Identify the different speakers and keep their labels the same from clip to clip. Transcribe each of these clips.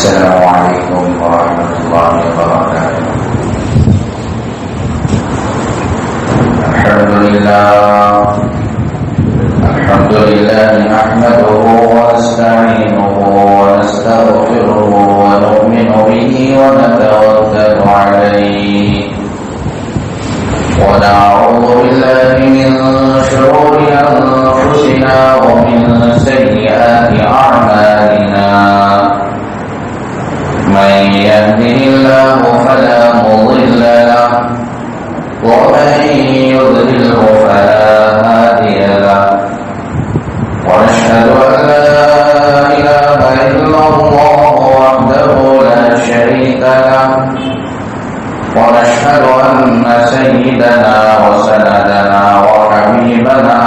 Speaker 1: السلام عليكم ورحمة الله وبركاته. الحمد لله نحمده ونستعينه ونستغفره ونؤمن به ونتوكل عليه ونعوذ بالله من شرور أنفسنا ومن سيئات أعمالنا. من يهده الله فلا مضل له ومن يضلله فلا هادي له. ونشهد أن لا إله إلا الله وحده لا شريك له. ونشهد أن سيدنا وسندنا وحبيبنا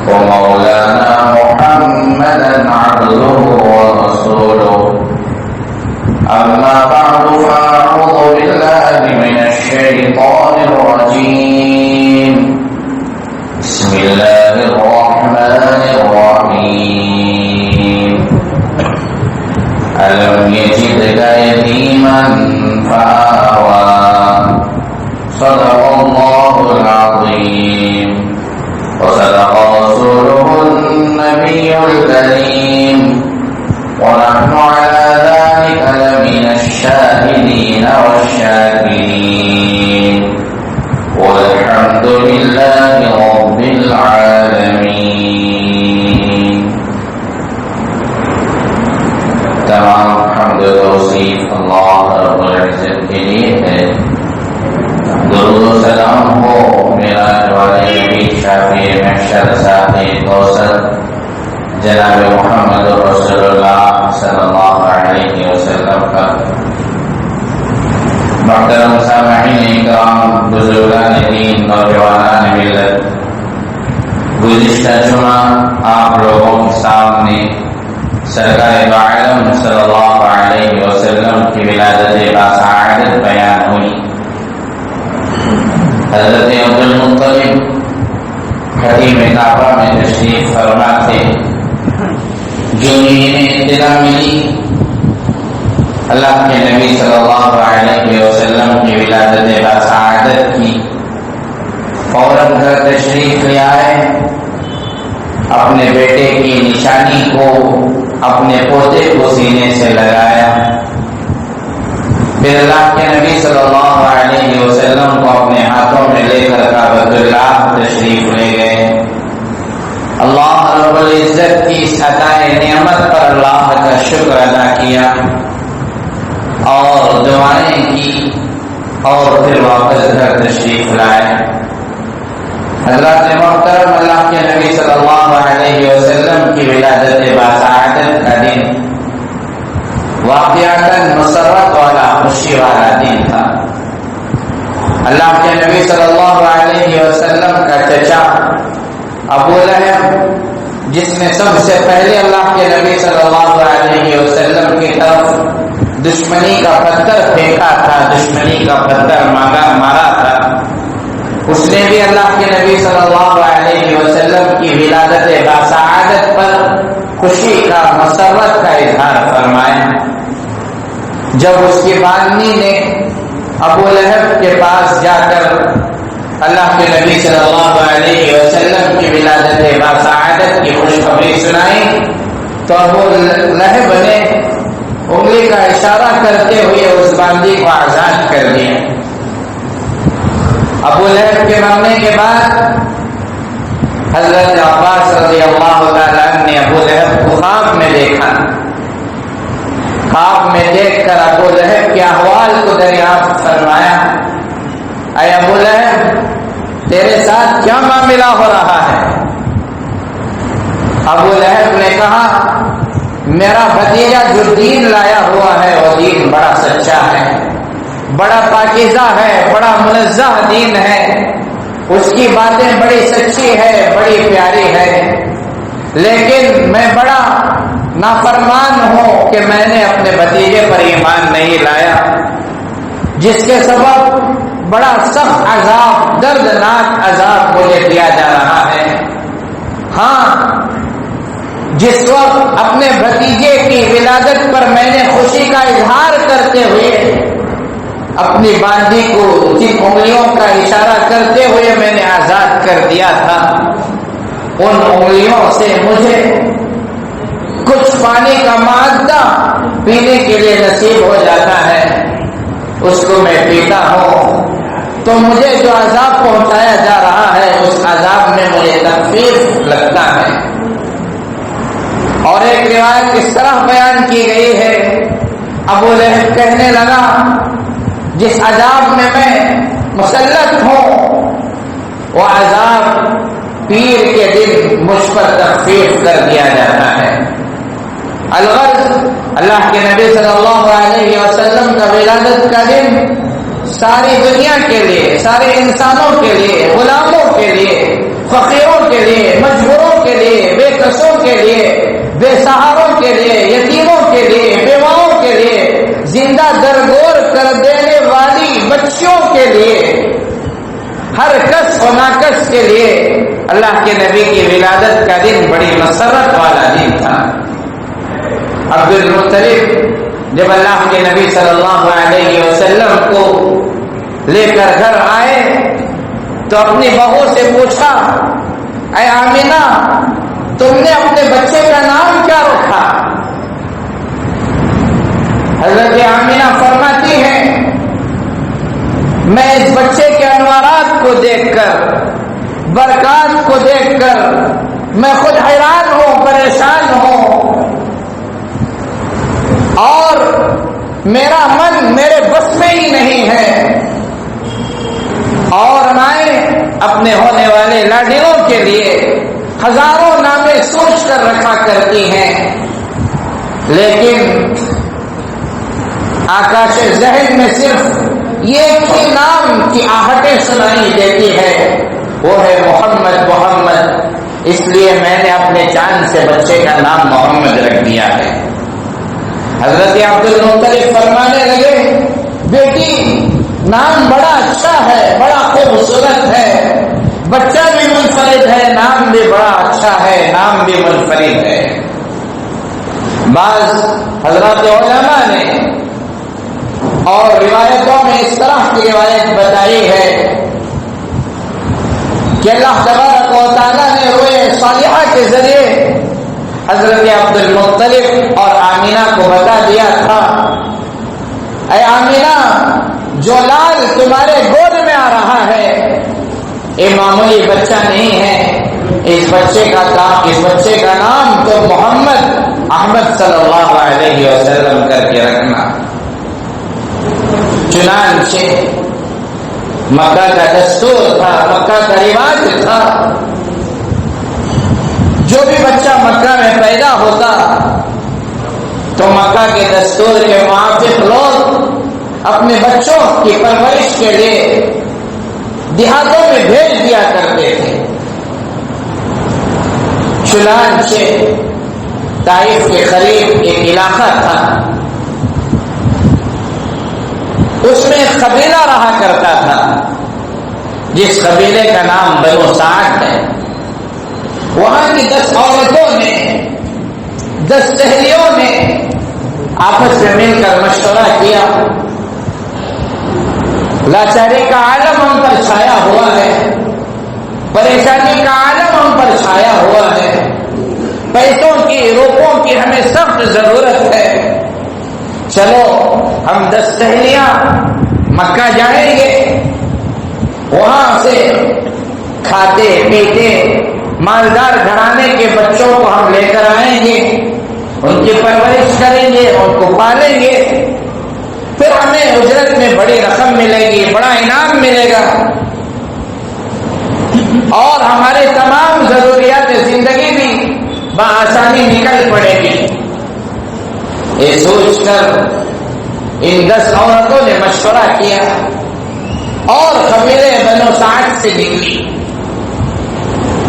Speaker 1: ومولانا محمدا عبده ورسوله. أما بعد فأعوذ بالله من الشيطان الرجيم. بسم الله الرحمن الرحيم. ألم يجدك يتيما فآوى. صدق الله العظيم وصدق رسوله النبي الكريم. ونحن على ذلك لمن الشاهدين والشاكرين والحمد لله رب العالمين. تمام حمد و توصیف اللہ رب العزت کے لیے ہے. درود و سلام ہو میرا والے نبی شافی محشر صاحب کوثر جناب محمد رسول اللہ صلی اللہ علیہ وسلم کا. محترم سامعین کرام، بزرگان دین، نوجوانان ملت، گزشتہ جمعہ آپ لوگوں کے سامنے سرکار دو عالم صلی اللہ علیہ وسلم کی ولادت باسعادت بیان ہوئی. حضرت عبدالمطلب حتیم کعبہ میں تشریف فرما تھے. جو انہیں اطلاع ملی اللہ کے نبی صلی اللہ علیہ وسلم کی ولادت باسعادت کی، فوراً گھر تشریف لے آئے. اپنے بیٹے کی نشانی کو اپنے پوتے کو سینے سے لگایا. پھر اللہ کے نبی صلی اللہ علیہ وسلم کو اپنے ہاتھوں میں لے کر کعبۃ اللہ تشریف لے گئے. اللہ رب العزت کی اس عطائے نعمت پر اللہ کا شکر ادا کیا اور دعائیں کی اور پھر واپس گھر تشریف لائے. حضرات محترم، اللہ کے نبی صلی اللہ علیہ وسلم کی ولادت باسعادت کا دن واقعتاً مسرت والا، خوشی والا دن تھا. اللہ کے نبی صلی اللہ علیہ وسلم کا چچا ابو لہب، جس نے سب سے پہلے اللہ کے نبی صلی اللہ علیہ وسلم کی طرف دشمنی کا پتھر پھینکا تھا، دشمنی کا پتھر مارا تھا، اس نے بھی اللہ کے نبی صلی اللہ علیہ وسلم کی ولادت باسعادت پر خوشی کا، مسرت کا اظہار فرمایا. جب اس کی والدی نے ابو لہب کے پاس جا کر اللہ کے نبی صلی اللہ علیہ وسلم کی ولادت باسعادت کی خوشخبری سنائی تو ابو لہب نے انگلی کا اشارہ کرتے ہوئے اس باندی کو آزاد کر دیا. ابو لہب کے مرنے کے بعد حضرت عباس رضی اللہ تعالیٰ نے ابو لہب کو خواب میں دیکھا. خواب میں دیکھ کر ابو لہب کے احوال کو دریافت فرمایا. اے ابو لہب، تیرے ساتھ کیا معاملہ ہو رہا ہے؟ ابو لہب نے کہا، میرا بھتیجا جو دین لایا ہوا ہے وہ دین بڑا سچا ہے، بڑا پاکیزہ ہے، بڑا منزہ دین ہے، اس کی باتیں بڑی سچی ہے، بڑی پیاری ہے، لیکن میں بڑا نافرمان ہوں کہ میں نے اپنے بھتیجے پر ایمان نہیں لایا، جس کے سبب بڑا سخت عذاب، دردناک عذاب مجھے دیا جا رہا ہے. ہاں، جس وقت اپنے بھتیجے کی ولادت پر میں نے خوشی کا اظہار کرتے ہوئے اپنی باندھی کو جن انگلیوں کا اشارہ کرتے ہوئے میں نے آزاد کر دیا تھا، ان انگلیوں سے مجھے کچھ پانی کا مادہ پینے کے لیے نصیب ہو جاتا ہے، اس کو میں پیتا ہوں تو مجھے جو عذاب پہنچایا جا رہا ہے اس عذاب میں مجھے تخفیف لگتا ہے۔ اور ایک روایت اس طرح بیان کی گئی ہے، ابو لہب کہنے لگا جس عذاب میں میں مسلط ہوں وہ عذاب پیر کے دن مجھ پر تخفیف کر دیا جاتا ہے۔ الغرض اللہ کے نبی صلی اللہ علیہ وسلم کا ولادت کا دن ساری دنیا کے لیے، سارے انسانوں کے لیے، غلاموں کے لیے، فقیروں کے لیے، مجبوروں کے لیے، بے کسوں کے لیے، بے سہاروں کے لیے، یتیموں کے لیے، بیواؤں کے لیے، زندہ درگور کر دینے والی بچیوں کے لیے، ہر کس و ناکس کے لیے اللہ کے نبی کی ولادت کا دن بڑی مسرت والا دن تھا۔ عبد المطلب جب اللہ کے نبی صلی اللہ علیہ وسلم کو لے کر گھر آئے تو اپنی بہو سے پوچھا، اے آمینہ تم نے اپنے بچے کا نام کیا رکھا؟ حضرت آمینہ فرماتی ہیں میں اس بچے کے انوارات کو دیکھ کر، برکات کو دیکھ کر میں خود حیران ہوں، پریشان ہوں، اور میرا من میرے بس میں ہی نہیں ہے، اور مائیں اپنے ہونے والے لاڈلوں کے لیے ہزاروں نامے سوچ کر رکھا کرتی ہیں، لیکن آکاش ذہن میں صرف یہ ہی نام کی آہٹیں سنائی دیتی ہے، وہ ہے محمد محمد، اس لیے میں نے اپنے جان سے بچے کا نام محمد رکھ دیا ہے۔ حضرت عبد المطلب فرمانے لگے بیٹی نام بڑا اچھا ہے، بڑا خوبصورت ہے، بچہ بھی منفرد ہے، نام بھی بڑا اچھا ہے، نام بھی منفرد ہے۔ بعض حضرات علماء نے اور روایتوں میں اس طرح کی روایت بتائی ہے کہ اللہ تبارک و تعالیٰ نے روئے صالحہ کے ذریعے حضرت عبد المطلب اور آمینہ کو بتا دیا تھا، اے آمینہ جو لال تمہارے گود میں آ رہا ہے یہ معمولی بچہ نہیں ہے، اس بچے کا نام تو محمد احمد صلی اللہ علیہ وسلم کر کے رکھنا۔ چنانچہ مکہ کا دستور تھا، مکہ کا رواج تھا، جو بھی بچہ مکہ میں پیدا ہوتا تو مکہ کے دستور کے موافق لوگ اپنے بچوں کی پرورش کے لیے دیہاتوں میں بھیج دیا کرتے تھے۔ چنانچہ طائف کے قریب ایک علاقہ تھا، اس میں ایک قبیلہ رہا کرتا تھا جس قبیلے کا نام بنو سعد ہے۔ وہاں کی 10 عورتوں نے، 10 سہیلیوں نے آپس میں مل کر مشورہ کیا، لاچاری کا عالم ہم پر چھایا ہوا ہے، پریشانی کا عالم ہم پر چھایا ہوا ہے، پیسوں کی، روپوں کی ہمیں سخت ضرورت ہے، چلو ہم 10 سہیلیاں مکہ جائیں گے، وہاں سے کھاتے پیتے مالدار گھرانے کے بچوں کو ہم لے کر آئیں گے، ان کی پرورش کریں گے، ان کو پالیں گے، پھر ہمیں اجرت میں بڑی رقم ملے گی، بڑا انعام ملے گا، اور ہمارے تمام ضروریات زندگی بھی بآسانی نکل پڑے گی۔ یہ سوچ کر ان 10 عورتوں نے مشورہ کیا اور قبیلے بنو سعد سے نکلی۔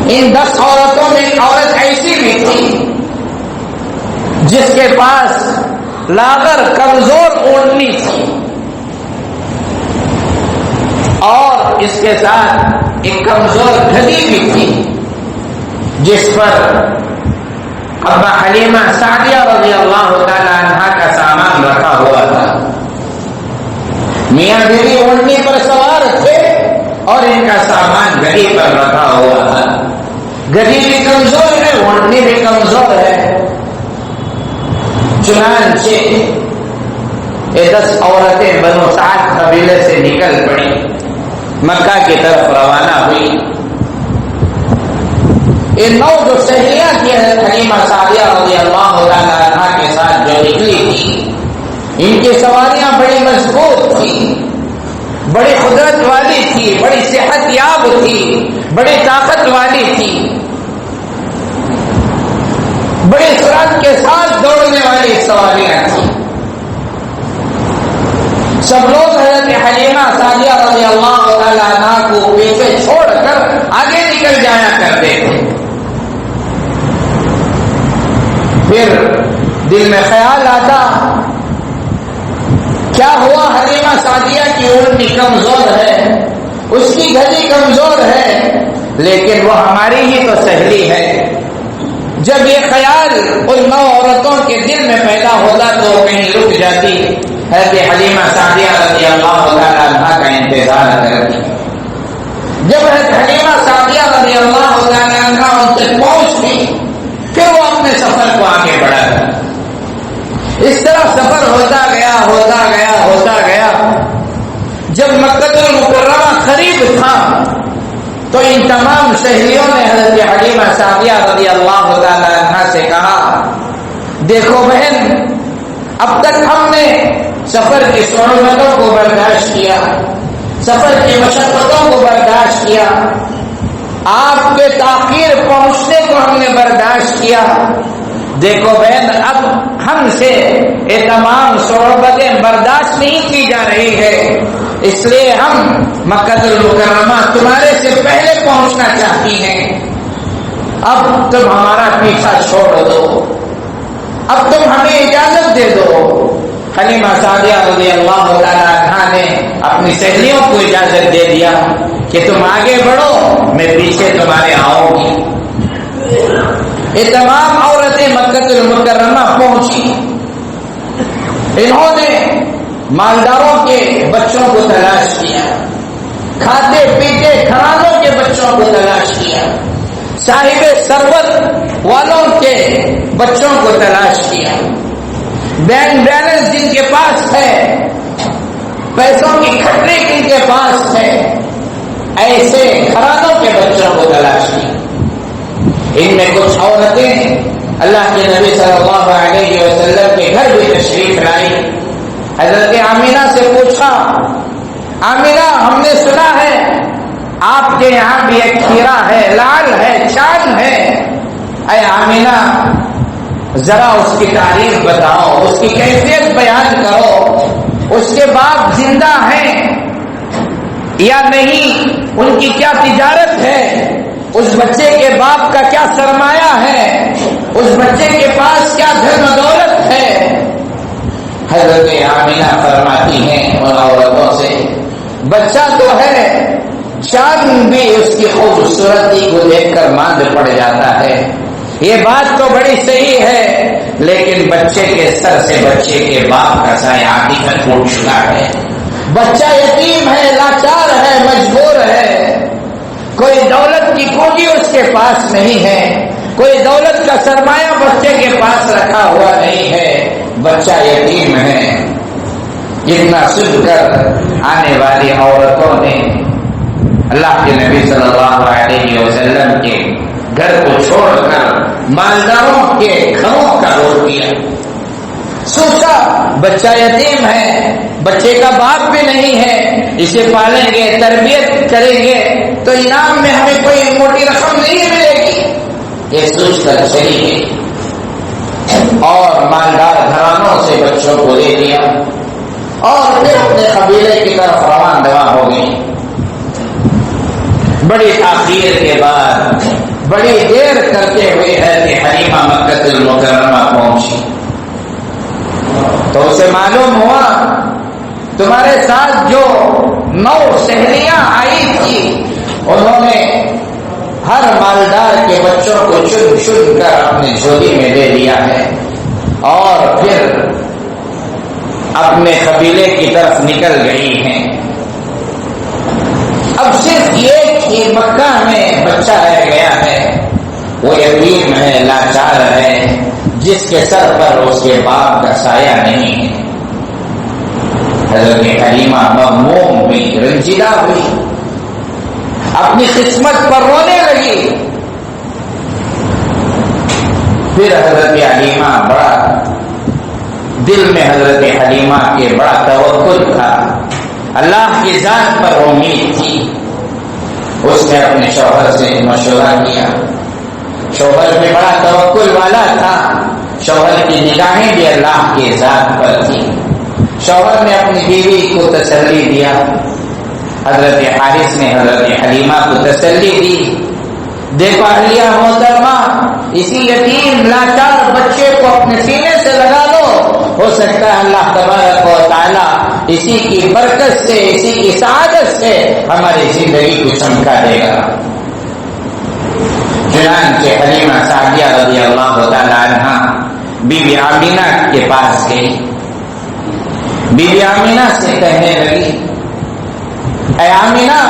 Speaker 1: ان 10 عورتوں میں ایک عورت ایسی بھی تھی جس کے پاس لاغر کمزور اونٹنی تھی، اور اس کے ساتھ ایک کمزور گدھی بھی تھی جس پر ابا حلیمہ سعدیہ رضی اللہ تعالی عنہا کا سامان رکھا ہوا تھا. میاں بیوی اونٹنی پر سوار تھے اور ان کا سامان گدی پر رکھا ہوا تھا. گدی بھی کمزور ہے، اونٹنی بھی کمزور ہے. چنانچہ یہ 10 عورتیں بنو سعد قبیلے سے نکل پڑی، مکہ کی طرف روانہ ہوئی. یہ 9 جو سہیلیاں تھیں حلیمہ سعدیہ رضی اللہ تعالی عنہا کے ساتھ جو نکلی تھی، ان کی سواریاں بڑی مضبوط تھی، بڑی قدرت والی تھی، بڑی صحت یاب تھی، بڑی طاقت والی تھی، بڑی سرعت کے ساتھ دوڑنے والی سواریاں تھیں. سب لوگ حضرت حلیمہ سعدیہ رضی اللہ تعالی عنہا کو پیچھے چھوڑ کر آگے نکل جایا کرتے تھے. پھر دل میں خیال آتا، کیا ہوا؟ حلیمہ سعدیہ کی اونٹنی کمزور ہے، اس کی گدی کمزور ہے، لیکن وہ ہماری ہی تو سہیلی ہے. جب یہ خیال ان 9 عورتوں کے دل میں پیدا ہوتا تو کہیں رک جاتی، حضرت حلیمہ سعدیہ رضی اللہ تعالی عنہا کا انتظار کرتی. جب حضرت حلیمہ سعدیہ رضی اللہ تعالی عنہا ان سے پہنچتی، پھر وہ اپنے سفر کو آگے بڑھاتی. اس طرح سفر ہوتا گیا ہوتا گیا ہوتا گیا. جب مکہ المکرمہ قریب تھا تو ان تمام سہیلیوں نے حضرت حلیمہ سعدیہ رضی اللہ تعالی عنہا سے کہا، دیکھو بہن، اب تک ہم نے سفر کی صعوبتوں کو برداشت کیا، سفر کی مشقتوں کو برداشت کیا، آپ کے تاخیر پہنچنے کو ہم نے برداشت کیا. دیکھو بہن، اب ہم سے یہ تمام صعوبتیں برداشت نہیں کی جا رہی ہے، اس لیے ہم مکہ المکرمہ تمہارے سے پہلے پہنچنا چاہتی ہیں. اب تم ہمارا پیچھا چھوڑ دو، اب تم ہمیں اجازت دے دو. حلیمہ سعدیہ رضی اللہ تعالی عنہا نے اپنی سہیلیوں کو اجازت دے دیا کہ تم آگے بڑھو، میں پیچھے تمہارے آؤں گی. یہ تمام عورتیں مکہ المکرمہ پہنچی. انہوں نے مالداروں کے بچوں کو تلاش کیا، کھاتے پیتے گھرانوں کے بچوں کو تلاش کیا، صاحب ثروت والوں کے بچوں کو تلاش کیا. بینک بیلنس جن کے پاس ہے، پیسوں کی کھٹری جن کے پاس ہے، ایسے گھرانوں کے بچوں کو تلاش کیا. ان میں کچھ عورتیں اللہ کے نبی صلی اللہ علیہ وسلم کے گھر بھی تشریف لائی. حضرت آمینہ سے پوچھا، آمینہ، ہم نے سنا ہے آپ کے یہاں بھی ایک کھیرا ہے، لال ہے، چاند ہے. اے آمینہ، ذرا اس کی تعریف بتاؤ، اس کی کیفیت بیان کرو، اس کے باپ زندہ ہیں یا نہیں، ان کی کیا تجارت ہے، اس بچے کے باپ کا کیا سرمایہ ہے، اس بچے کے پاس کیا دھن و دولت ہے. حضرت آمینہ فرماتی ہیں ان عورتوں سے، بچہ تو ہے، چاند بھی اس کی خوبصورتی کو دیکھ کر ماند پڑ جاتا ہے. یہ بات تو بڑی صحیح ہے، لیکن بچے کے سر سے بچے کے باپ کا سایہ آدھی تک اٹھ چکا ہے. بچہ یتیم ہے، لاچار ہے، مجبور ہے، کوئی دولت کی کنجی اس کے پاس نہیں ہے، کوئی دولت کا سرمایہ بچے کے پاس رکھا ہوا نہیں ہے، بچہ یتیم ہے. اتنا سن کر آنے والی عورتوں نے اللہ کے نبی صلی اللہ علیہ وسلم کے گھر کو چھوڑ کر مالداروں کے گھروں کا رخ کیا. سوچا بچہ یتیم ہے، بچے کا باپ بھی نہیں ہے، اسے پالیں گے، تربیت کریں گے تو انعام میں ہمیں کوئی موٹی رقم نہیں ملے گی. یہ سوچ کر چلی گئی اور مالدار گھرانوں سے بچوں کو لے لیا اور پھر اپنے قبیلے کی طرف روان دوا ہو گئی. بڑی تاخیر کے بعد، بڑی دیر کرتے ہوئے ہے کہ حلیمہ مکہ المکرمہ پہنچی تو اسے معلوم ہوا تمہارے ساتھ جو 9 سہیلیاں آئی تھی انہوں نے ہر مالدار کے بچوں کو چن چن کر اپنی جھولی میں دے دیا ہے اور پھر اپنے قبیلے کی طرف نکل گئی ہیں۔ اب صرف ایک ہی مکہ میں بچہ رہ گیا ہے، وہ یتیم ہے، لاچار ہے، جس کے سر پر اس کے باپ کا سایہ نہیں ہے۔ حضرت حلیمہ مغموم ہوئی، رنجیدہ ہوئی، اپنی قسمت پر رونے لگی۔ پھر حضرت حلیمہ بڑا دل میں حضرت حلیمہ کے بڑا توکل تھا، اللہ کی ذات پر امید تھی۔ اس نے اپنے شوہر سے مشورہ کیا، شوہر بھی بڑا توکل والا تھا، شوہر کی نگاہیں بھی اللہ کی ذات پر تھی۔ شوہر نے اپنی بیوی کو تسلی دیا، حضرت حارث نے حضرت حلیمہ کو تسلی دی، دیکھو اہلیہ محترمہ، اسی یتیم لاچار بچے کو اپنے سینے سے لگا لو، ہو سکتا ہے اللہ تبارک و تعالی اسی کی برکت سے، اسی کی سعادت سے ہماری زندگی کو چمکا دے گا۔ چنانچہ حلیمہ سعدیہ رضی اللہ تعالی عنہا بی بی آمینہ کے پاس گئی، بی بی آمینہ سے کہنے لگی، اے آمینہ،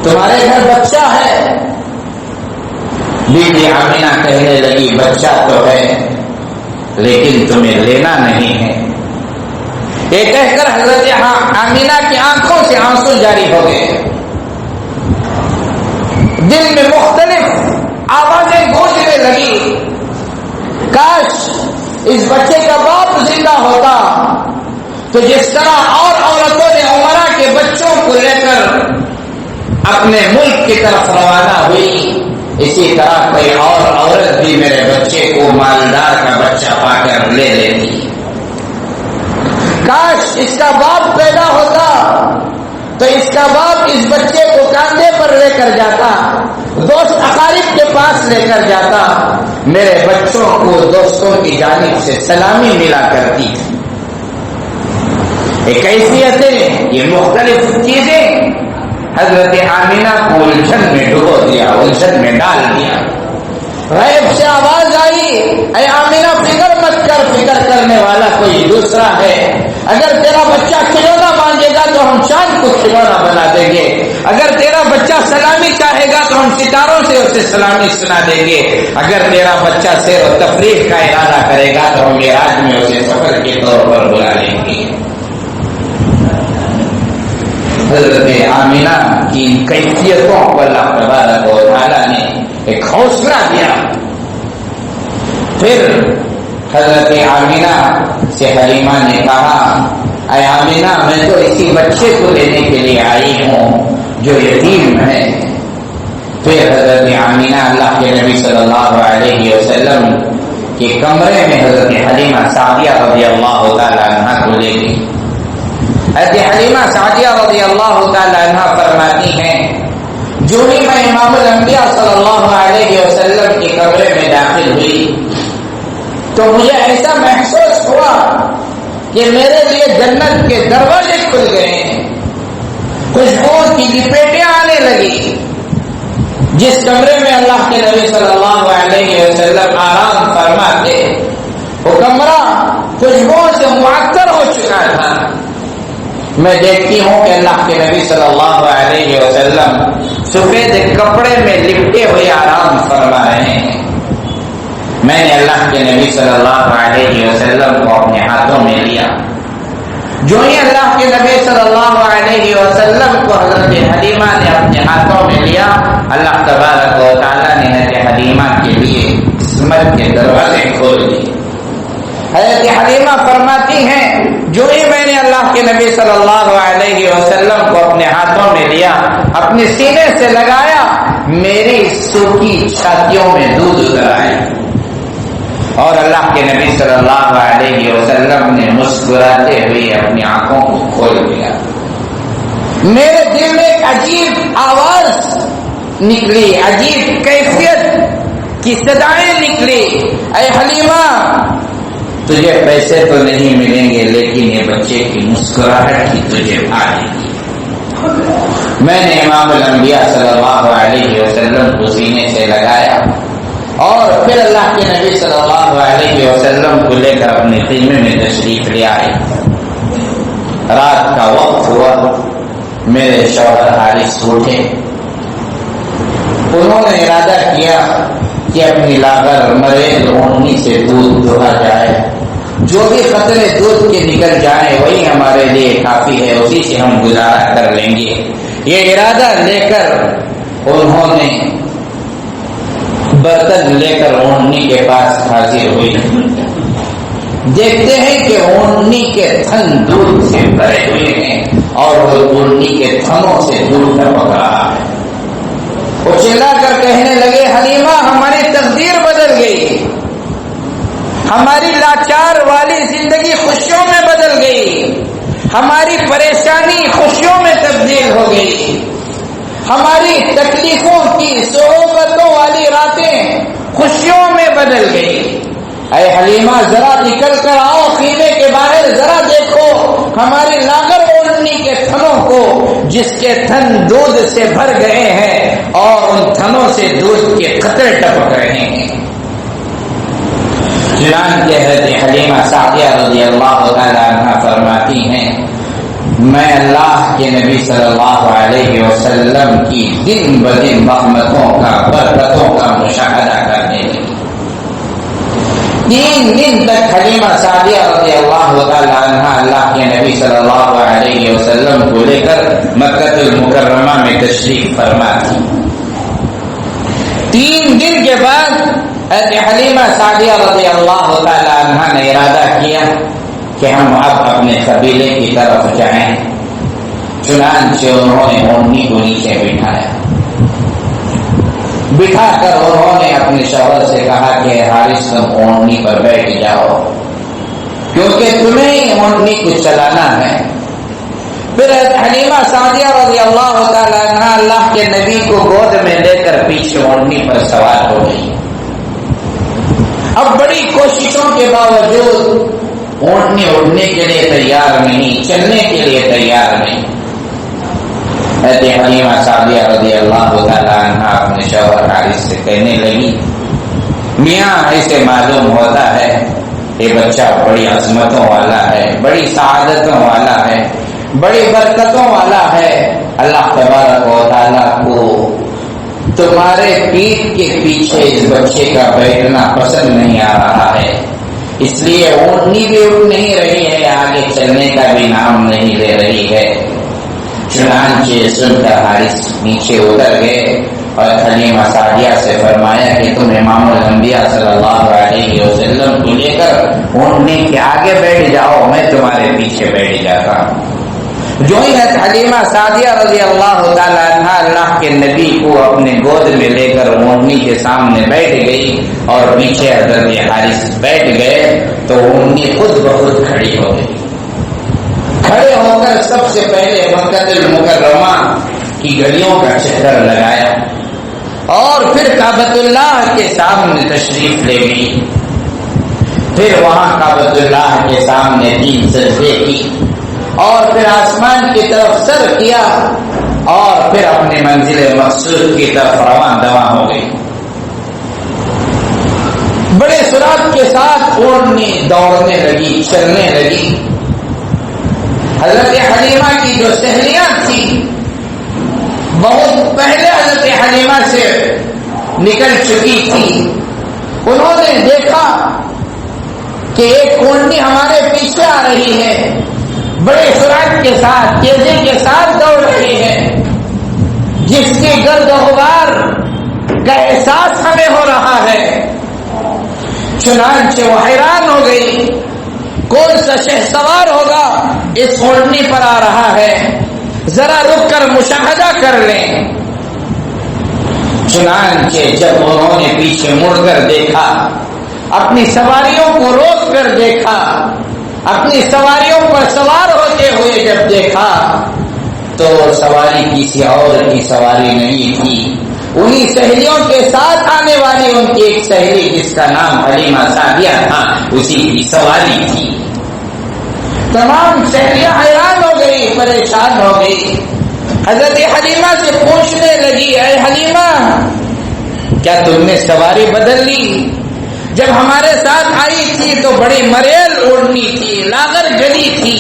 Speaker 1: تمہارے گھر بچہ ہے؟ بی بی آمینہ کہنے لگی، بچہ تو ہے لیکن تمہیں لینا نہیں ہے۔ یہ کہہ کر حضرت آمینہ کی آنکھوں سے آنسو جاری ہو گئے، دل میں مختلف آوازیں گونجنے لگی، کاش اس بچے کا باپ زندہ ہوتا تو جس طرح اور عورتوں نے عمرہ کے بچوں کو لے کر اپنے ملک کی طرف روانہ ہوئی، اسی طرح کوئی اور عورت بھی میرے بچے کو مالدار کا بچہ پا کر لے لیتی۔ کاش اس کا باپ پیدا ہوتا تو اس کا باپ اس بچے کو کاندھے پر لے کر جاتا، دوست اقارب کے پاس لے کر جاتا، میرے بچوں کو دوستوں کی جانب سے سلامی ملا کرتی تھی۔ یہ کیفیتیں، یہ مختلف چیزیں حضرت آمینہ کو الجھن میں ڈبو دیا، الجھن میں ڈال دیا۔ غیب سے آواز آئی، اے آمینہ فکر مت کر، فکر کرنے والا کوئی دوسرا ہے، اگر تیرا بچہ کھلونا مانگے گا تو ہم چاند کو کھلونا بنا دیں گے، اگر تیرا بچہ سلامی چاہے گا تو ہم ستاروں سے اسے سلامی سنا دیں گے، اگر تیرا بچہ سیر و تفریح کا ارادہ کرے گا تو ہم معراج میں اسے سفر کے طور پر بلا لیں گے۔ حضرت آمینہ کی ان کیفیتوں کو اللہ تبارک و تعالیٰ نے ایک حوصلہ دیا۔ پھر حضرت آمینہ سے حلیمہ نے کہا، اے آمینہ، میں تو اسی بچے کو لینے کے لیے آئی ہوں جو یتیم ہے۔ پھر حضرت آمینہ اللہ کے نبی صلی اللہ علیہ وسلم کے کمرے میں حضرت حلیمہ سعدیہ رضی اللہ تعالیٰ عنہ کو لے گئی۔ حضرت حلیمہ سعدیہ رضی اللہ تعالی عنہ فرماتی ہیں، جو ہی میں امام الانبیاء صلی اللہ علیہ وسلم کے کمرے میں داخل ہوئی تو مجھے ایسا محسوس ہوا کہ میرے لیے جنت کے دروازے کھل گئے ہیں، خوشبو کی لپیٹیں آنے لگی۔ جس کمرے میں اللہ کے نبی صلی اللہ علیہ وسلم آرام فرماتے، وہ کمرہ خوشبو سے معطر ہو چکا تھا۔ میں دیکھتی ہوں کہ اللہ کے نبی صلی اللہ علیہ وسلم سفید کپڑے میں لپٹے ہوئے آرام فرما رہے ہیں۔ میں نے اللہ کے نبی صلی اللہ علیہ وسلم کو اپنے ہاتھوں میں لیا۔ جو ہی اللہ کے نبی صلی اللہ علیہ وسلم کو حضرت حلیمہ نے اپنے ہاتھوں میں لیا، اللہ تبارک و تعالیٰ نے حضرت حلیمہ کے لیے قسمت کے دروازے کھول دیے۔ حضرت حلیمہ فرماتی ہیں، جو ہی میں نے اللہ کے نبی صلی اللہ علیہ وسلم کو اپنے ہاتھوں میں لیا، اپنے سینے سے لگایا، میری سوکھی چھاتیوں میں دودھ اتر آئی، اور اللہ کے نبی صلی اللہ علیہ وسلم نے مسکراتے ہوئے اپنی آنکھوں کو کھول دیا۔ میرے دل میں ایک عجیب آواز نکلی، عجیب کیفیت کی صدائیں نکلی، اے حلیمہ، تجھے پیسے تو نہیں ملیں گے لیکن یہ بچے کی مسکراہٹ ہی تجھے بھائے گی۔ میں نے امام الانبیاء صلی اللہ علیہ وسلم کو سینے سے لگایا اور پھر اللہ کے نبی صلی اللہ علیہ وسلم کو لے کر اپنے خیمے میں تشریف لے آئے۔ رات کا وقت ہوا، میرے شوہر حارث اٹھے، انہوں نے ارادہ کیا کہ اپنی لاغر مریض اونٹنی سے دودھ دہا جائے، جو بھی قطرے دودھ کے نکل جائیں وہی ہمارے لیے کافی ہے، اسی سے ہم گزارا کر لیں گے۔ یہ ارادہ لے کر انہوں نے برتن لے کر اونٹنی کے پاس حاضر ہوئی۔ دیکھتے ہیں کہ اونٹنی کے تھن دودھ سے بھرے ہوئے ہیں اور وہ اونٹنی کے تھنوں سے دودھ ٹپک رہا ہے۔ وہ چلا کر کہنے لگے، حلیمہ ہماری تقدیر بدل گئی، ہماری لاچار والی زندگی خوشیوں میں بدل گئی، ہماری پریشانی خوشیوں میں تبدیل ہو گئی، ہماری تکلیفوں کی صحبتوں والی راتیں خوشیوں میں بدل گئی۔ اے حلیمہ ذرا نکل کر آؤ خیمے کے باہر، ذرا دیکھو ہماری لاغر اونٹنی کے تھنوں کو، جس کے تھن دودھ سے بھر گئے ہیں اور ان تھنوں سے دودھ کے قطرے ٹپک رہے ہیں۔ چنانچہ حضرت حلیمہ سعدیہ رضی اللہ تعالی عنہا فرماتی ہیں، میں اللہ کے نبی صلی اللہ علیہ وسلم کی دن بدن رحمتوں کا، برکتوں کا مشاہدہ کرنے لگی۔ 3 دن تک حلیمہ سعدیہ رضی اللہ تعالی عنہا اللہ کے نبی صلی اللہ علیہ وسلم کو لے کر مکہ المکرمہ میں تشریف فرما تھی۔ 3 دن کے بعد حلیمہ سعدیہ رضی اللہ تعالی عنہا نے ارادہ کیا کہ ہم اب اپنے قبیلے کی طرف جائیں۔ چنانچہ انہوں نے اونٹنی کو نیچے بٹھا کر انہوں نے اپنے شوہر سے کہا کہ حارث تم اونٹنی پر بیٹھ جاؤ، کیونکہ تمہیں ہی اونٹنی کو چلانا ہے۔ پھر حلیمہ سعدیہ رضی اللہ تعالی عنہ اللہ کے نبی کو گود میں لے کر پیچھے اونٹنی پر سوار ہو گئی۔ اب بڑی کوششوں کے باوجود اونٹنی اڑنے کے لیے تیار نہیں، چلنے کے لیے تیار نہیں۔ حضرت حلیمہ سعدیہ رضی اللہ تعالی عنہ اپنے شوہر حارث سے کہنے لگی، میاں ایسے معلوم ہوتا ہے یہ بچہ بڑی عظمتوں والا ہے، بڑی سعادتوں والا ہے، بڑی برکتوں والا ہے، اللہ تبارک و تعالیٰ کو تمہارے پیٹھ کے پیچھے اس بچے کا بیٹھنا پسند نہیں آ رہا ہے، اس لیے اونٹنی بھی اٹھ نہیں رہی ہے، آگے چلنے کا بھی نام نہیں لے رہی ہے۔ چنانچہ سن کر حارث نیچے اتر گئے اور حلیمہ سعدیہ سے فرمایا کہ تم امام الانبیاء صلی اللہ علیہ وسلم کو لے کر اونٹنی کے آگے بیٹھ جاؤ، میں تمہارے پیچھے بیٹھ جاتا ہوں۔ جو ہی حلیمہ سعدیہ رضی اللہ تعالی عنہ اللہ کے نبی کو اپنے گود میں لے کر اونٹنی کے سامنے بیٹھ گئی اور پیچھے حضرت حارث بیٹھ گئے تو اونٹنی خود بخود کھڑی ہو گئی۔ کھڑے ہو کر سب سے پہلے مکہ المکرمہ کی گلیوں کا چکر لگایا اور پھر کعبۃ اللہ کے سامنے تشریف لے گئی۔ پھر وہاں کعبۃ اللہ کے سامنے 3 سجدے کی اور پھر آسمان کی طرف سر کیا اور پھر اپنے منزل مقصود کی طرف رواں دواں ہو گئی۔ بڑے سرعت کے ساتھ اونٹنی دوڑنے لگی، چلنے لگی۔ حضرت حلیمہ کی جو سہیلیاں تھیں بہت پہلے حضرت حلیمہ سے نکل چکی تھی، انہوں نے دیکھا کہ ایک اونٹنی ہمارے پیچھے آ رہی ہے، بڑے سرعت کے ساتھ، تیزی کے ساتھ دوڑ رہی ہے، جس کی گرد و غبار کا احساس ہمیں ہو رہا ہے۔ چنانچہ وہ حیران ہو گئی، کون سا شہسوار ہوگا اس اونٹنی پر آ رہا ہے، ذرا رک کر مشاہدہ کر لیں۔ چنانچہ جب انہوں نے پیچھے مڑ کر دیکھا، اپنی سواریوں کو روک کر دیکھا، اپنی سواریوں پر سوار ہوتے ہوئے جب دیکھا تو سواری کسی اور کی سواری نہیں تھی، انہی سہیلیوں کے ساتھ آنے والی ان کی ایک سہیلی جس کا نام حلیمہ سعدیہ تھا، اسی کی سواری تھی۔ تمام سہیلیاں حیران ہو گئی، پریشان ہو گئی۔ حضرت حلیمہ سے پوچھنے لگی، اے حلیمہ کیا تم نے سواری بدل لی؟ جب ہمارے ساتھ آئی تھی تو بڑی مریل اوڑھنی تھی، لاغر گلی تھی،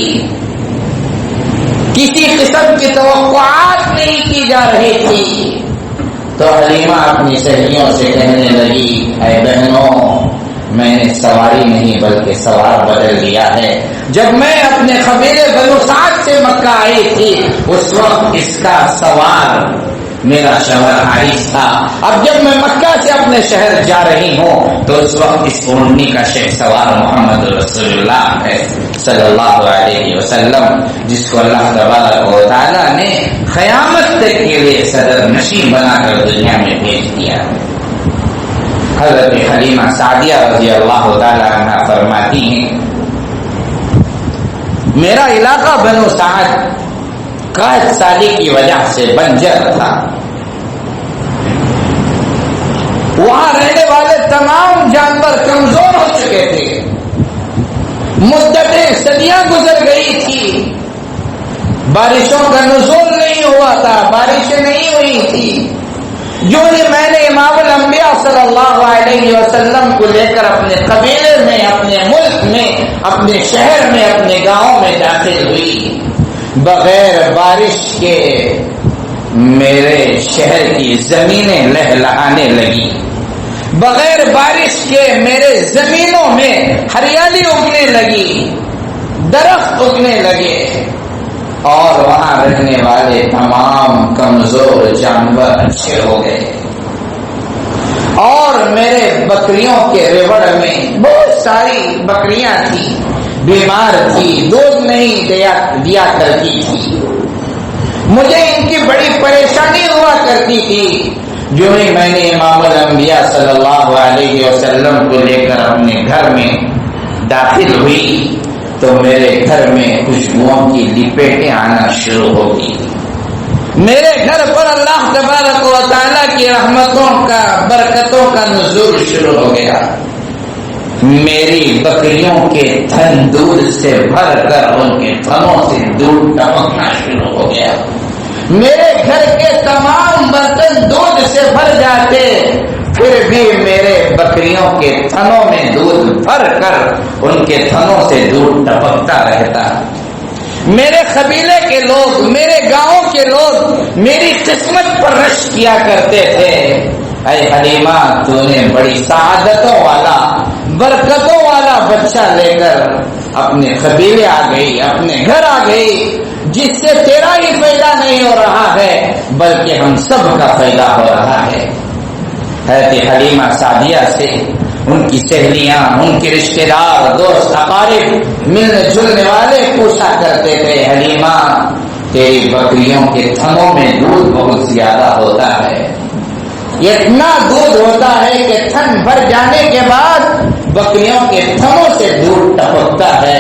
Speaker 1: کسی قسم کی توقعات نہیں کی جا رہی تھی۔ تو حلیمہ اپنی سہیلیوں سے کہنے لگی، اے بہنوں میں نے سواری نہیں بلکہ سوار بدل لیا ہے۔ جب میں اپنے قبیلے بنو سعد سے مکہ آئی تھی اس وقت اس کا سوار میرا شوہر عائش تھا، اب جب میں مکہ سے اپنے شہر جا رہی ہوں تو اس وقت اس اونٹنی کا شہ سوار محمد رسول اللہ ہے صلی اللہ علیہ وسلم، جس کو اللہ تبارک و تعالیٰ نے قیامت تک کے لیے صدر نشین بنا کر دنیا میں بھیج دیا۔ حضرت حلیمہ سعدیہ رضی اللہ تعالیٰ عنہ فرماتی ہیں، میرا علاقہ بنو سعد قحط سالی کی وجہ سے بنجر تھا، وہاں رہنے والے تمام جانور کمزور ہو چکے تھے، مدتیں صدیاں گزر گئی تھی، بارشوں کا نزول نہیں ہوا تھا، بارشیں نہیں ہوئی تھی۔ جو ہی میں نے امام الانبیاء صلی اللہ علیہ وسلم کو لے کر اپنے قبیلے میں، اپنے ملک میں، اپنے شہر میں، اپنے گاؤں میں داخل ہوئی، بغیر بارش کے میرے شہر کی زمینیں لہلہانے لگی، بغیر بارش کے میرے زمینوں میں ہریالی اگنے لگی، درخت اگنے لگے، اور وہاں رہنے والے تمام کمزور جانور اچھے ہو گئے، اور میرے بکریوں کے ریوڑ میں بہت ساری بکریاں تھیں، بیمار تھی، دودھ نہیں دیا کرتی تھی، مجھے ان کی بڑی پریشانی ہوا کرتی تھی۔ جو ہی میں نے امام الانبیاء صلی اللہ علیہ وسلم کو لے کر اپنے گھر میں داخل ہوئی تو میرے گھر میں خوشبوؤں کی لپیٹیں آنا شروع ہو گئی، میرے گھر پر اللہ تبارک و تعالیٰ کی رحمتوں کا، برکتوں کا نزول شروع ہو گیا، میری بکریوں کے تھن دودھ سے بھر کر ان کے تھنوں سے دودھ ٹپکنا شروع ہو گیا، میرے گھر کے تمام برتن دودھ سے بھر جاتے، پھر بھی میرے بکریوں کے تھنوں میں دودھ بھر کر ان کے تھنوں سے دودھ ٹپکتا رہتا۔ میرے قبیلے کے لوگ، میرے گاؤں کے لوگ میری قسمت پر رشک کیا کرتے تھے، اے حلیمہ تو نے بڑی سعادتوں والا، برکتوں والا بچہ لے کر اپنے قبیلے آ گئی، اپنے گھر آ گئی، جس سے تیرا ہی فائدہ نہیں ہو رہا ہے بلکہ ہم سب کا فائدہ ہو رہا ہے۔ حضرت حلیمہ سعدیہ سے ان کی سہیلیاں، ان کے رشتہ دار، دوست، اقارب، ملنے جلنے والے پوچھا کرتے تھے، حلیمہ تیری بکریوں کے تھنوں میں دودھ بہت زیادہ ہوتا ہے، اتنا دودھ ہوتا ہے کہ تھن بھر جانے کے بعد بکریوں کے تھنوں سے دودھ ٹپکتا ہے،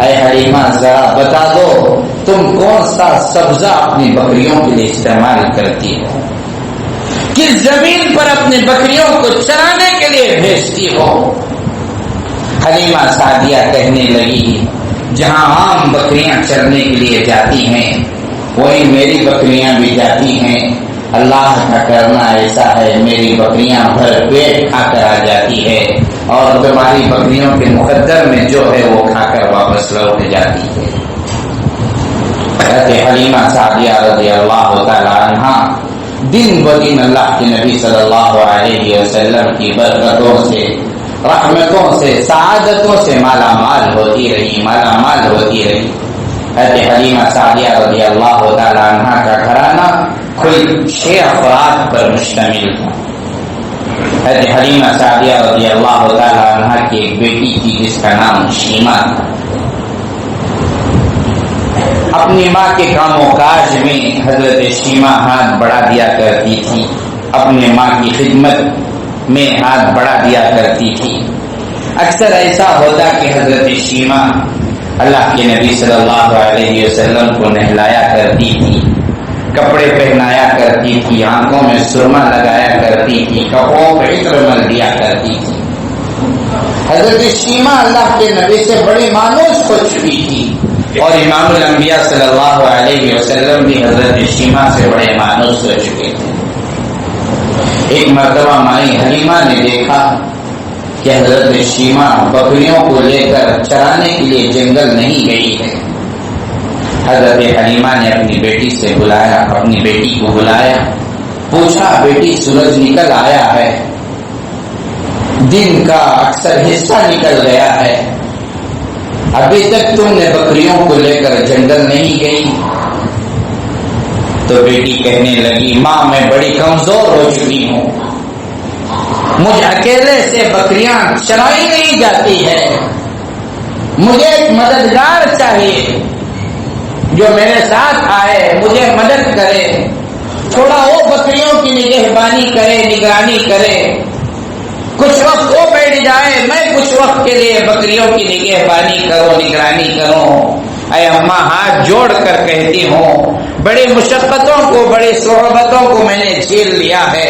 Speaker 1: اے حلیمہ ذرا بتا دو تم کون سا سبزہ اپنی بکریوں کے لیے استعمال کرتی ہو، کس زمین پر اپنی بکریوں کو چرانے کے لیے بھیجتی ہو؟ حلیمہ سعدیہ کہنے لگی، جہاں عام بکریاں چرنے کے لیے جاتی ہیں وہی میری بکریاں بھی جاتی ہیں، اللہ کا کرنا ایسا ہے میری بکریاں بھر پیٹ کھا کر آ جاتی ہے اور تمہاری بکریوں کے مقدر میں جو ہے وہ کھا کر واپس لوٹ جاتی ہے۔ حضرت حلیمہ سعدیہ رضی اللہ تعالی عنہا دن بدن اللہ کے نبی صلی اللہ علیہ وسلم کی برکتوں سے، رحمتوں سے، سعادتوں سے مالا مال ہوتی رہی، مالا مال ہوتی رہی۔ حضرت حلیمہ سعدیہ رضی اللہ تعالی عنہا کا گھرانہ کل 6 افراد پر مشتمل تھا۔ حضرت حلیمہ سعدیہ رضی اللہ تعالی عنہا کی ایک بیٹی تھی جس کا نام شیمہ تھا۔ اپنی ماں کے کام و کاج میں حضرت شیمہ ہاتھ بڑھا دیا کرتی تھی، اپنے ماں کی خدمت میں ہاتھ بڑھا دیا کرتی تھی۔ اکثر ایسا ہوتا کہ حضرت شیمہ اللہ کے نبی صلی اللہ علیہ وسلم کو نہلایا کرتی تھی، کپڑے پہنایا کرتی تھی، آنکھوں میں سرما لگایا کرتی تھی، کپڑوں پہ عطر مل دیا کرتی تھی۔ حضرت شیما اللہ کے نبی سے بڑی مانوس ہو چکی تھی، اور امام الانبیاء صلی اللہ علیہ وسلم بھی حضرت شیما سے بڑے مانوس ہو چکے تھے۔ ایک مرتبہ مائی حلیمہ نے دیکھا کہ حضرت شیما بکریوں کو لے کر چرانے کے لیے جنگل نہیں گئی ہے۔ حضرت حلیمہ نے اپنی بیٹی سے بلایا، اپنی بیٹی کو بلایا، پوچھا بیٹی سورج نکل آیا ہے، دن کا اکثر حصہ نکل گیا ہے، ابھی تک تم نے بکریوں کو لے کر جنگل نہیں گئی؟ تو بیٹی کہنے لگی ماں میں بڑی کمزور ہو چکی ہوں، مجھ اکیلے سے بکریاں چرائی نہیں جاتی ہے، مجھے ایک مددگار چاہیے جو میرے ساتھ آئے، مجھے مدد کرے، تھوڑا وہ بکریوں کی نگہبانی کرے، نگرانی کرے، کچھ وقت وہ بیٹھ جائے، میں کچھ وقت کے لیے بکریوں کی نگہبانی کروں، نگرانی کروں۔ اے اماں ہاتھ جوڑ کر کہتی ہوں، بڑی مشقتوں کو، بڑی صعوبتوں کو میں نے جھیل لیا ہے،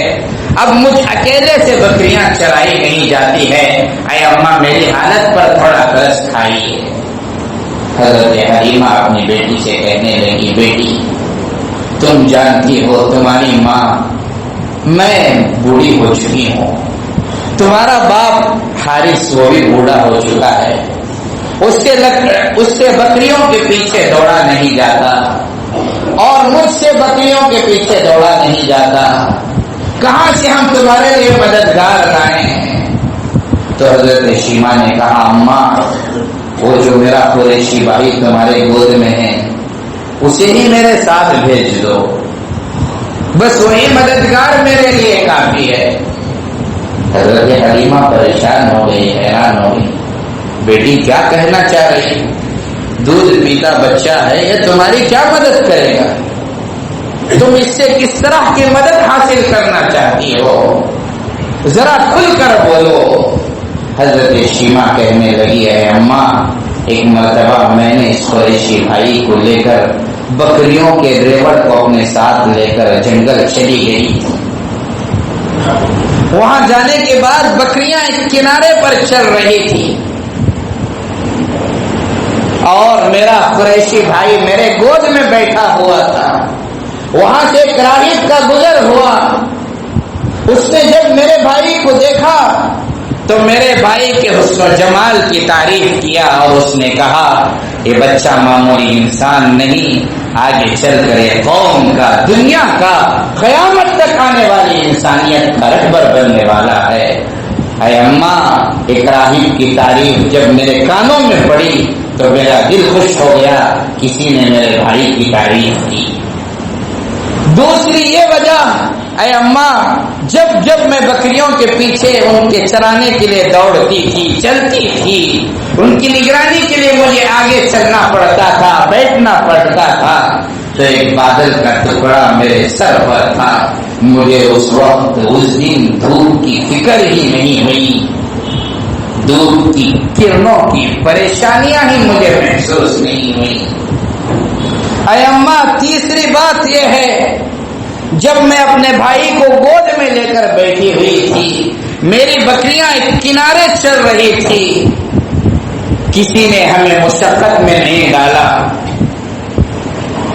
Speaker 1: اب مجھ اکیلے سے بکریاں چرائی نہیں جاتی ہے، اے اماں میری حالت پر تھوڑا ترس کھائیے۔ حضرت حلیمہ اپنی بیٹی سے کہنے لگی بیٹی تم جانتی ہو تمہاری ماں میں بوڑھی ہو چکی ہوں، تمہارا باپ حارث وہ بھی بوڑھا ہو چکا ہے، اس سے بکریوں کے پیچھے دوڑا نہیں جاتا، اور مجھ سے بکریوں کے پیچھے دوڑا نہیں جاتا، کہاں سے ہم تمہارے لیے مددگار لائیں؟ تو حضرت شیما نے کہا اماں وہ جو میرا قریشی بھائی تمہارے گود میں ہے اسے ہی میرے ساتھ بھیج دو، بس وہی مددگار میرے لیے کافی ہے۔ حضرت حلیمہ پریشان ہو گئی، حیران ہو گئی، بیٹی کیا کہنا چاہ رہی ہے؟ دودھ پیتا بچہ ہے، یہ تمہاری کیا مدد کرے گا؟ تم اس سے کس طرح کی مدد حاصل کرنا چاہتی ہو؟ ذرا کھل کر بولو۔ حضرت شیما کہنے لگی ہے اماں ایک مرتبہ میں نے اس قریشی بھائی کو لے کر بکریوں کے ریوڑ کو اپنے ساتھ لے کر جنگل چلی گئی، وہاں جانے کے بعد بکریاں ایک کنارے پر چل رہی تھی، اور میرا قریشی بھائی میرے گود میں بیٹھا ہوا تھا، وہاں سے ایک راہب کا گزر ہوا، اس نے جب میرے بھائی کو دیکھا تو میرے بھائی کے حسن و جمال کی تعریف کیا، اور اس نے کہا یہ بچہ معمولی انسان نہیں، آگے چل کر یہ قوم کا، دنیا کا، قیامت تک آنے والی انسانیت کا رہبر بننے والا ہے۔ اے اماں ایک راہب کی تعریف جب میرے کانوں میں پڑی تو میرا دل خوش ہو گیا، کسی نے میرے بھائی کی تعریف کی۔ دوسری یہ وجہ اے اماں جب میں بکریوں کے پیچھے ان کے چرانے کے لیے دوڑتی تھی، چلتی تھی، ان کی نگرانی کے لیے مجھے آگے چلنا پڑتا تھا، بیٹھنا پڑتا تھا، تو ایک بادل کا ٹکڑا میرے سر پر تھا، مجھے اس وقت اس دن دھوپ کی فکر ہی نہیں ہوئی، دھوپ کی کرنوں کی پریشانیاں ہی مجھے محسوس نہیں ہوئی۔ اے اماں تیسری بات یہ ہے جب میں اپنے بھائی کو گود میں لے کر بیٹھی ہوئی تھی، میری بکریاں ایک کنارے چل رہی تھی، کسی نے ہمیں مشقت میں نہیں ڈالا،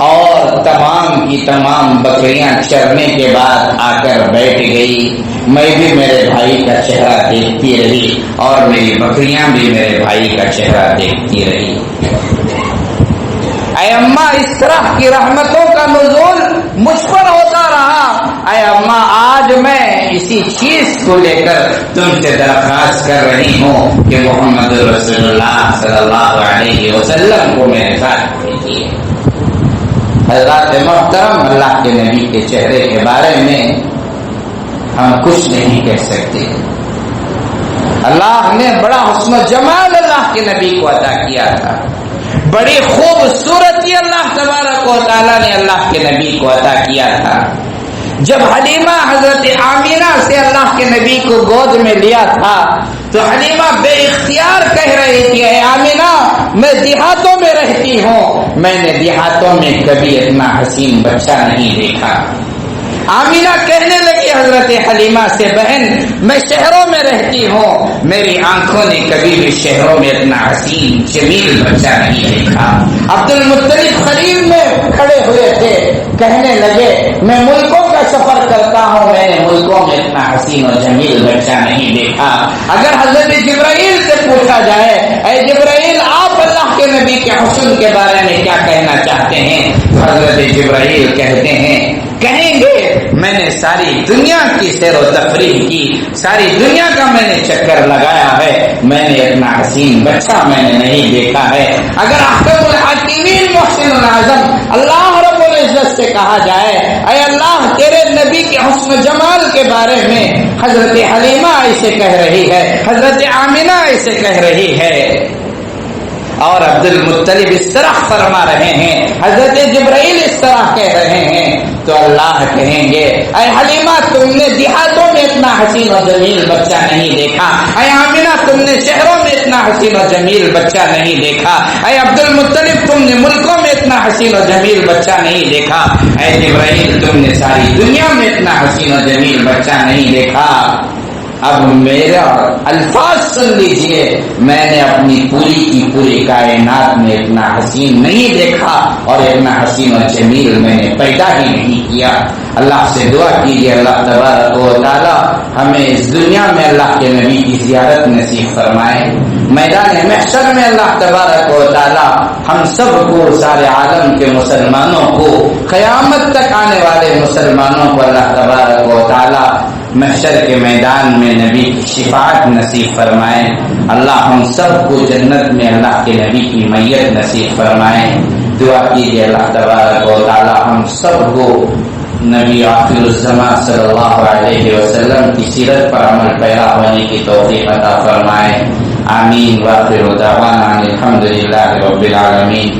Speaker 1: اور تمام کی تمام بکریاں چرنے کے بعد آ کر بیٹھ گئی، میں بھی میرے بھائی کا چہرہ دیکھتی رہی، اور میری بکریاں بھی میرے بھائی کا چہرہ دیکھتی رہی۔ اے اماں اس طرح کی رحمتوں کا نزول مجھ پر ہوتا رہا۔ اے اماں آج میں اسی چیز کو لے کر تم سے درخواست کر رہی ہوں کہ محمد رسول اللہ صلی اللہ علیہ وسلم کو میرے ساتھ بھیجیے۔ حضرات محترم، اللہ کے نبی کے چہرے کے بارے میں ہم کچھ نہیں کہہ سکتے، اللہ نے بڑا حسن و جمال اللہ کے نبی کو عطا کیا تھا، بڑی خوبصورتی اللہ تبارک و تعالیٰ نے اللہ کے نبی کو عطا کیا تھا۔ جب حلیمہ حضرت آمینہ سے اللہ کے نبی کو گود میں لیا تھا تو حلیمہ بے اختیار کہہ رہی تھی اے آمینہ میں دیہاتوں میں رہتی ہوں، میں نے دیہاتوں میں کبھی اتنا حسین بچہ نہیں دیکھا، آمینہ کہنے لگی حضرت حلیمہ سے بہن میں شہروں میں رہتی ہوں، میری آنکھوں نے کبھی بھی شہروں میں اتنا حسین جمیل بچہ نہیں دیکھا۔ عبد المطلب قریب میں کھڑے ہوئے تھے، کہنے لگے میں ملکوں کا سفر کرتا ہوں، میں نے ملکوں میں اتنا حسین اور جمیل بچہ نہیں دیکھا۔ اگر حضرت جبرائیل سے پوچھا جائے اے جبرائیل آپ اللہ کے نبی کے حسن کے بارے میں کیا کہنا چاہتے ہیں، تو حضرت جبرائیل کہتے ہیں کہیں گے میں نے ساری دنیا کی سیر و تفریح کی، ساری دنیا کا میں نے چکر لگایا ہے، میں نے اتنا حسین بچہ میں نے نہیں دیکھا ہے۔ اگر احکم الحاکمین محسن الاعظم اللہ رب العزت سے کہا جائے اے اللہ تیرے نبی کے حسن و جمال کے بارے میں حضرت حلیمہ ایسے کہہ رہی ہے، حضرت آمنہ ایسے کہہ رہی ہے، اور عبد المطلب اس طرح فرما رہے ہیں، حضرت جبرائیل اس طرح کہہ رہے ہیں، تو اللہ کہیں گے اے حلیمہ تم نے دیہاتوں میں اتنا حسین و جمیل بچہ نہیں دیکھا، اے آمنہ تم نے شہروں میں اتنا حسین و جمیل بچہ نہیں دیکھا، اے عبد المطلب تم نے ملکوں میں اتنا حسین و جمیل بچہ نہیں دیکھا، اے جبرائیل تم نے ساری دنیا میں اتنا حسین و جمیل بچہ نہیں دیکھا۔ اب میرا الفاظ سن لیجئے، میں نے اپنی پوری کی پوری کائنات میں اتنا حسین نہیں دیکھا اور اتنا حسین و جمیل میں نے پیدا ہی نہیں کیا۔ اللہ سے دعا کیجئے اللہ تبارک و تعالی ہمیں اس دنیا میں اللہ کے نبی کی زیارت نصیب فرمائے، میدان محشر میں اللہ تبارک و تعالی ہم سب کو، سارے عالم کے مسلمانوں کو، قیامت تک آنے والے مسلمانوں کو اللہ تبارک و تعالی محشر کے میدان میں نبی کی شفاعت نصیب فرمائے۔ اللہ ہم سب کو جنت میں اللہ کے نبی کی میت نصیب فرمائے۔ دعا کیجیے اللہ تبارک و تعالی ہم سب کو نبی آخر الزمان صلی اللہ علیہ وسلم کی سیرت پر عمل پیرا ہونے کی توفیق عطا فرمائے۔ آمین۔ وآخر دعوانا الحمدللہ رب العالمین۔